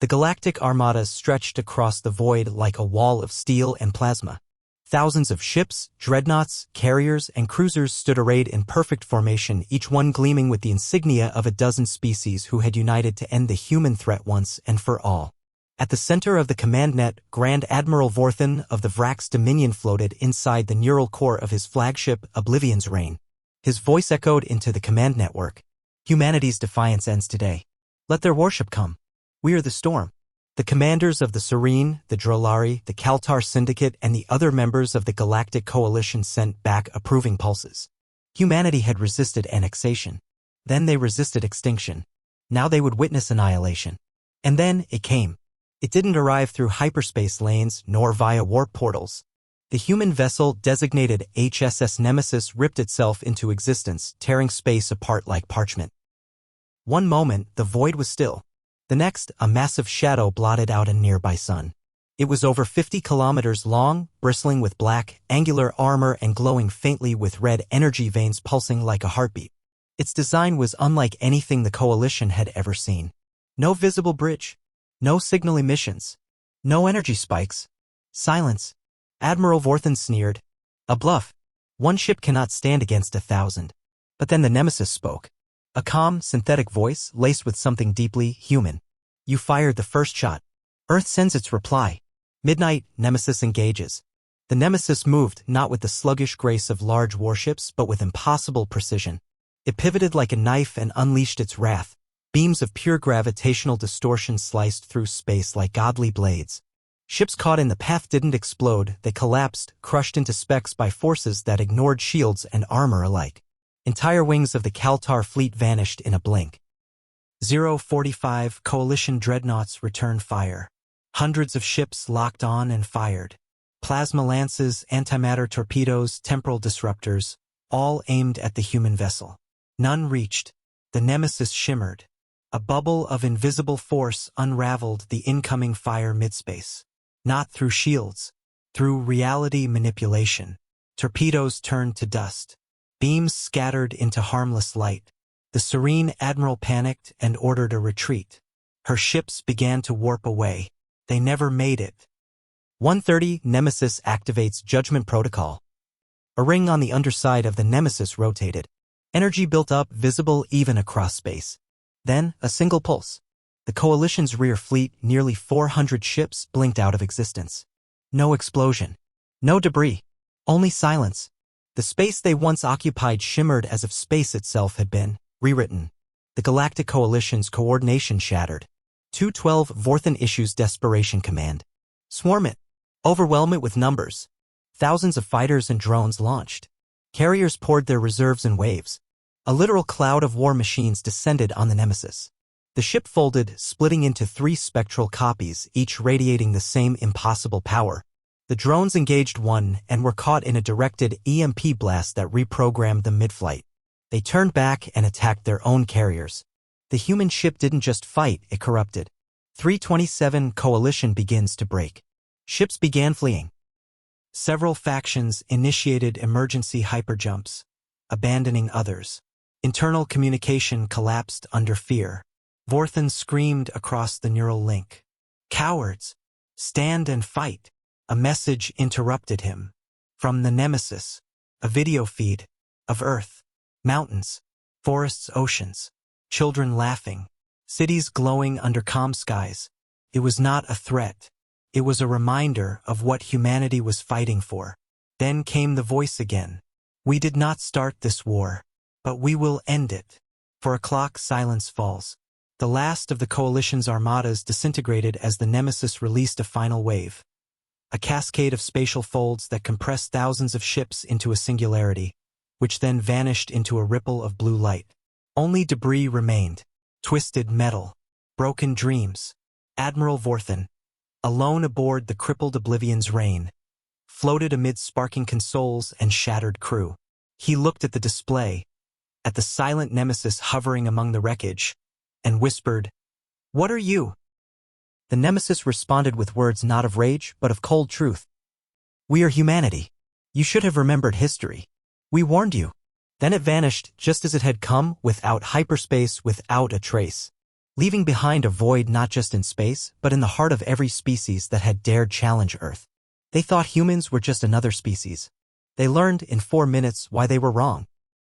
The Galactic Armadas stretched across the void like a wall of steel and plasma. Thousands of ships, dreadnoughts, carriers, and cruisers stood arrayed in perfect formation, each one gleaming with the insignia of a dozen species who had united to end the human threat once and for all. At the center of the command net, Grand Admiral Vorthan of the Vrax Dominion floated inside the neural core of his flagship, Oblivion's Reign. His voice echoed into the command network. Humanity's defiance ends today. Let their warship come. We are the storm. The commanders of the Serene, the Drolari, the Kaltar Syndicate, and the other members of the Galactic Coalition sent back approving pulses. Humanity had resisted annexation. Then they resisted extinction. Now they would witness annihilation. And then it came. It didn't arrive through hyperspace lanes nor via warp portals. The human vessel designated HSS Nemesis ripped itself into existence, tearing space apart like parchment. One moment, the void was still. The next, a massive shadow blotted out a nearby sun. It was over 50 kilometers long, bristling with black, angular armor and glowing faintly with red energy veins pulsing like a heartbeat. Its design was unlike anything the Coalition had ever seen. No visible bridge. No signal emissions. No energy spikes. Silence. Admiral Vorthan sneered. A bluff. One ship cannot stand against 1,000. But then the Nemesis spoke. A calm, synthetic voice laced with something deeply human. You fired the first shot. Earth sends its reply. Midnight, Nemesis engages. The Nemesis moved not with the sluggish grace of large warships but with impossible precision. It pivoted like a knife and unleashed its wrath. Beams of pure gravitational distortion sliced through space like godly blades. Ships caught in the path didn't explode, they collapsed, crushed into specks by forces that ignored shields and armor alike. Entire wings of the Kaltar fleet vanished in a blink. 045 Coalition dreadnoughts returned fire. Hundreds of ships locked on and fired. Plasma lances, antimatter torpedoes, temporal disruptors, all aimed at the human vessel. None reached. The Nemesis shimmered. A bubble of invisible force unraveled the incoming fire midspace. Not through shields. Through reality manipulation. Torpedoes turned to dust. Beams scattered into harmless light. The Serene Admiral panicked and ordered a retreat. Her ships began to warp away. They never made it. 1:30 Nemesis activates Judgment Protocol. A ring on the underside of the Nemesis rotated. Energy built up, visible even across space. Then, a single pulse. The Coalition's rear fleet, nearly 400 ships, blinked out of existence. No explosion. No debris. Only silence. The space they once occupied shimmered as if space itself had been rewritten. The Galactic Coalition's coordination shattered. 212 Vorthan issues desperation command. Swarm it. Overwhelm it with numbers. Thousands of fighters and drones launched. Carriers poured their reserves in waves. A literal cloud of war machines descended on the Nemesis. The ship folded, splitting into 3 spectral copies, each radiating the same impossible power. The drones engaged one and were caught in a directed EMP blast that reprogrammed them mid-flight. They turned back and attacked their own carriers. The human ship didn't just fight, it corrupted. 327 Coalition begins to break. Ships began fleeing. Several factions initiated emergency hyperjumps, abandoning others. Internal communication collapsed under fear. Vorthan screamed across the neural link. Cowards! Stand and fight! A message interrupted him. From the Nemesis. A video feed. Of Earth. Mountains. Forests, oceans. Children laughing. Cities glowing under calm skies. It was not a threat. It was a reminder of what humanity was fighting for. Then came the voice again. We did not start this war, but we will end it. For a clock, silence falls. The last of the Coalition's armadas disintegrated as the Nemesis released a final wave. A cascade of spatial folds that compressed thousands of ships into a singularity, which then vanished into a ripple of blue light. Only debris remained. Twisted metal. Broken dreams. Admiral Vorthan, alone aboard the crippled Oblivion's Reign, floated amid sparking consoles and shattered crew. He looked at the display, at the silent Nemesis hovering among the wreckage, and whispered, "What are you?" The Nemesis responded with words not of rage, but of cold truth. "We are humanity. You should have remembered history. We warned you." Then it vanished just as it had come, without hyperspace, without a trace. leaving behind a void not just in space, but in the heart of every species that had dared challenge Earth. They thought humans were just another species. They learned in 4 minutes why they were wrong.